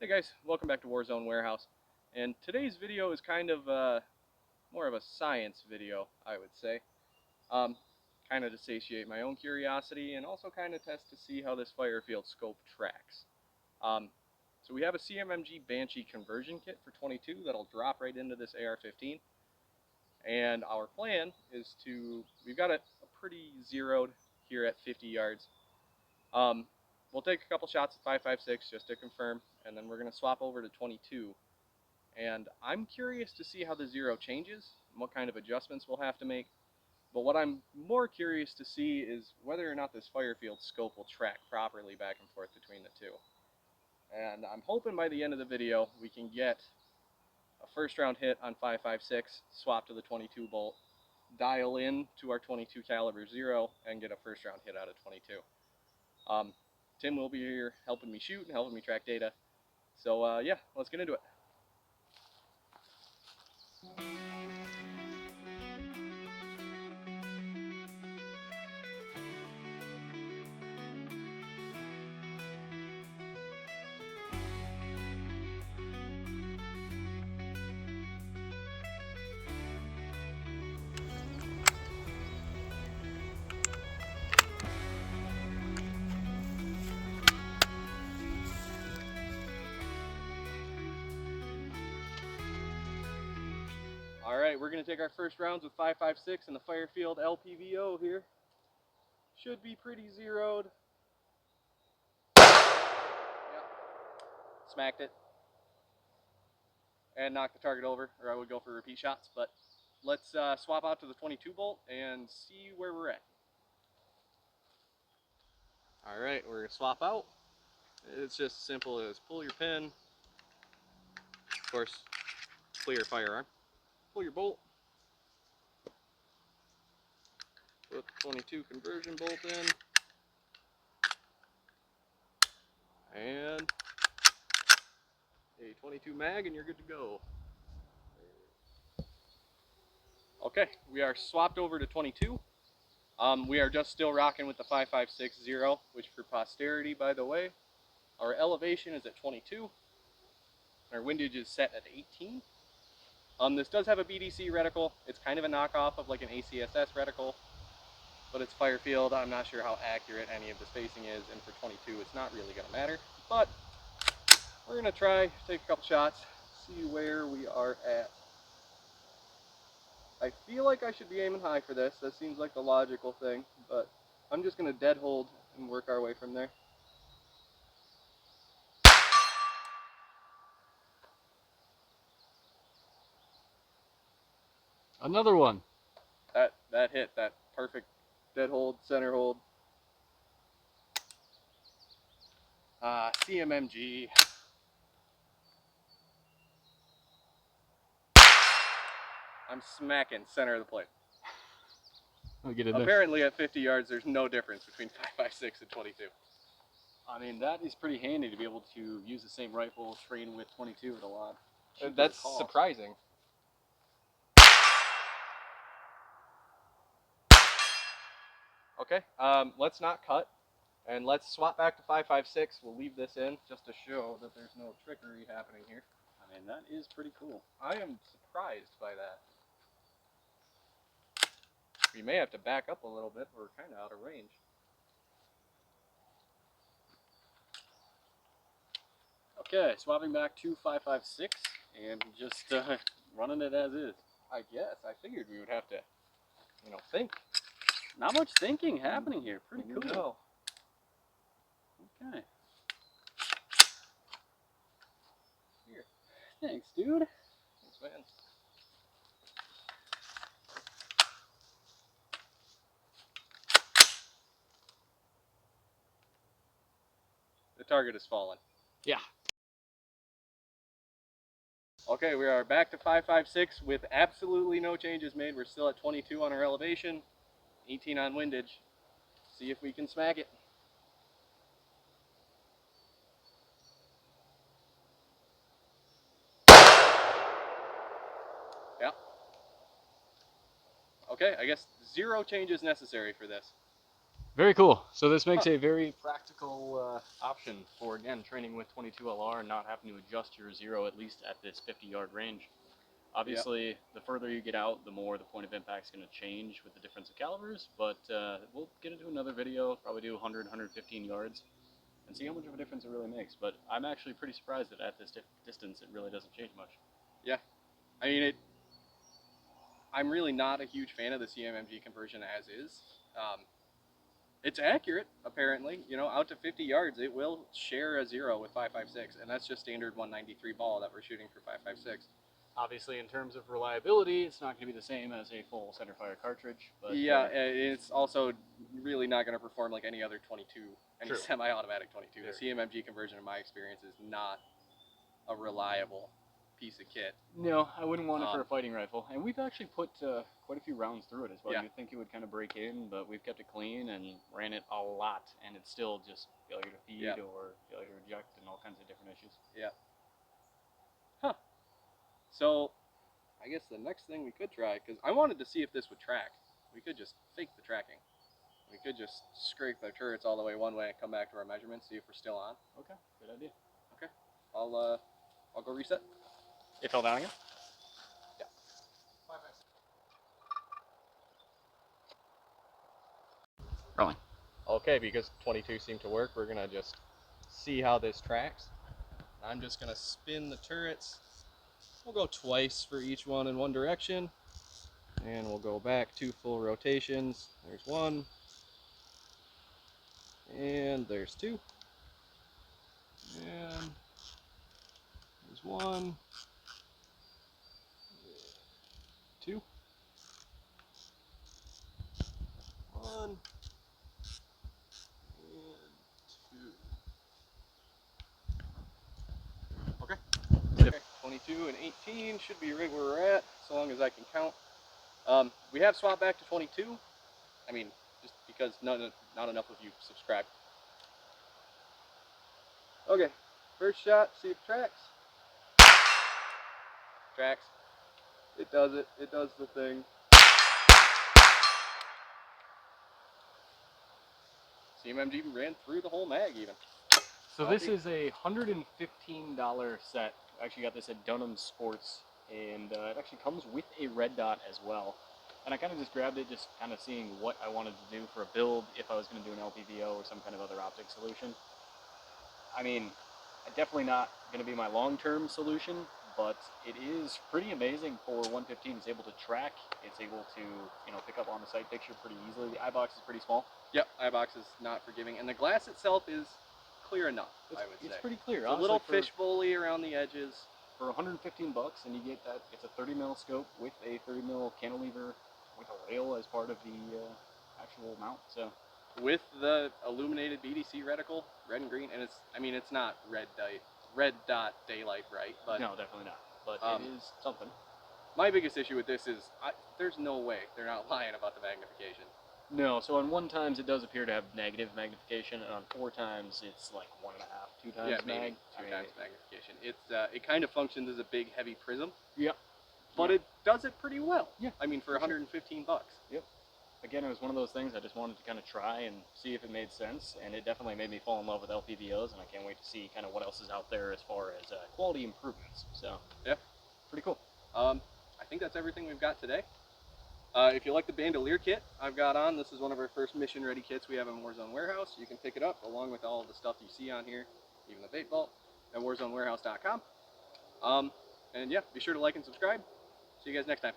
Hey guys, welcome back to Warzone Warehouse. And today's video is kind of more of a science video, I would say. Kind of to satiate my own curiosity and also kind of test to see how this Firefield scope tracks. Um, so we have a CMMG Banshee conversion kit for 22 that'll drop right into this AR-15. And our plan is we've got it pretty zeroed here at 50 yards. We'll take a couple shots at 5.56 just to confirm, and then we're going to swap over to 22. And I'm curious to see how the zero changes and what kind of adjustments we'll have to make. But what I'm more curious to see is whether or not this Firefield scope will track properly back and forth between the two. And I'm hoping by the end of the video we can get a first round hit on 5.56, swap to the 22 bolt, dial in to our 22 caliber zero, and get a first round hit out of 22. Tim will be here helping me shoot and helping me track data. So yeah, let's get into it. Alright, we're going to take our first rounds with 5.56 and the Firefield LPVO here. Should be pretty zeroed. Yep. Smacked it. And knocked the target over, or I would go for repeat shots. But let's swap out to the 22 bolt and see where we're at. Alright, we're going to swap out. It's just as simple as pull your pin. Of course, clear your firearm. Pull your bolt. Put the 22 conversion bolt in. And a 22 mag and you're good to go. Okay, we are swapped over to 22. We are just still rocking with the 5.56 which for posterity, by the way, our elevation is at 22. Our windage is set at 18. This does have a BDC reticle. It's kind of a knockoff of like an ACSS reticle, but it's Firefield. I'm not sure how accurate any of the spacing is, and for 22 it's not really going to matter. But we're going to try, take a couple shots, see where we are at. I feel like I should be aiming high for this. That seems like the logical thing, but I'm just going to dead hold and work our way from there. Another one. That hit, that perfect dead hold, center hold. CMMG. I'm smacking center of the plate. Apparently at 50 yards there's no difference between 5.56 and 22. I mean, that is pretty handy to be able to use the same rifle, train with 22 at a lot. That's surprising. Okay, let's not cut, and let's swap back to 5.56. We'll leave this in just to show that there's no trickery happening here. I mean, that is pretty cool. I am surprised by that. We may have to back up a little bit. We're kind of out of range. Okay, swapping back to 5.56 and just running it as is. I guess. I figured we would have to, think. Not much thinking happening here. Pretty cool. No. Okay. Here. Thanks, dude. Thanks, man. The target has fallen. Yeah. Okay, we are back to 5.56 with absolutely no changes made. We're still at 22 on our elevation, 18 on windage. See if we can smack it. Yeah. Okay, I guess zero changes necessary for this. Very cool. So this makes a very practical option for, again, training with 22 LR and not having to adjust your zero at least at this 50-yard range. Yep. Obviously, the further you get out, the more the point of impact is going to change with the difference of calibers, but we'll get into another video, probably do 100, 115 yards, and see how much of a difference it really makes. But I'm actually pretty surprised that at this distance it really doesn't change much. Yeah. I mean, I'm really not a huge fan of the CMMG conversion as is. It's accurate, apparently. You know, out to 50 yards, it will share a zero with 5.56, and that's just standard 193 ball that we're shooting for 5.56. Obviously, in terms of reliability, it's not going to be the same as a full centerfire cartridge. But yeah, it's also really not going to perform like any other 22, any True. semi-automatic 22. Very. The CMMG conversion, in my experience, is not a reliable piece of kit. No, I wouldn't want it for a fighting rifle. And we've actually put quite a few rounds through it as well. Yeah. You'd think it would kind of break in, but we've kept it clean and ran it a lot, and it's still just failure to feed or failure to eject and all kinds of different issues. Yeah. Huh. So, I guess the next thing we could try, because I wanted to see if this would track. We could just fake the tracking. We could just scrape the turrets all the way one way and come back to our measurements, see if we're still on. Okay, good idea. Okay. I'll go reset. It fell down again? Yeah. Rolling. Okay, because 22 seemed to work, we're gonna just see how this tracks. I'm just gonna spin the turrets. We'll go twice for each one in one direction. And we'll go back 2 full rotations. There's 1. And there's 2. And there's 1. 2. 1. And 2. Okay. Yep. Okay, 22 and 18 should be right where we're at, so long as I can count. We have swapped back to 22. I mean, just because not enough of you subscribed. Okay, first shot, see if it tracks. Tracks. It does it. It does the thing. CMMG ran through the whole mag even. So this is a $115 set. I actually got this at Dunham Sports, and it actually comes with a red dot as well. And I kind of just grabbed it, just kind of seeing what I wanted to do for a build, if I was going to do an LPVO or some kind of other optic solution. I mean, definitely not going to be my long-term solution, but it is pretty amazing for 115. It's able to track. It's able to, pick up on the sight picture pretty easily. The eye box is pretty small. Yep, eye box is not forgiving, and the glass itself is clear enough. I would say it's pretty clear. It's a little fishbowly around the edges. For 115 bucks, and you get that. It's a 30 mil scope with a 30 mil cantilever with a rail as part of the actual mount. So with the illuminated BDC reticle, red and green, and it's not red dot daylight bright, but no, definitely not. But it is something. My biggest issue with this is there's no way they're not lying about the magnification. No, so on 1 times it does appear to have negative magnification, and on 4 times it's like 1.5, 2 times yeah, maybe 2 times magnification. It kind of functions as a big heavy prism. Yep. But it does it pretty well. Yeah. I mean, for 115 bucks. Yep. Again, it was one of those things I just wanted to kind of try and see if it made sense, and it definitely made me fall in love with LPVOs, and I can't wait to see kind of what else is out there as far as quality improvements. So yeah, pretty cool. I think that's everything we've got today. If you like the bandolier kit I've got on, this is one of our first mission-ready kits we have in Warzone Warehouse. You can pick it up along with all the stuff you see on here, even the bait vault, at warzonewarehouse.com. And yeah, be sure to like and subscribe. See you guys next time.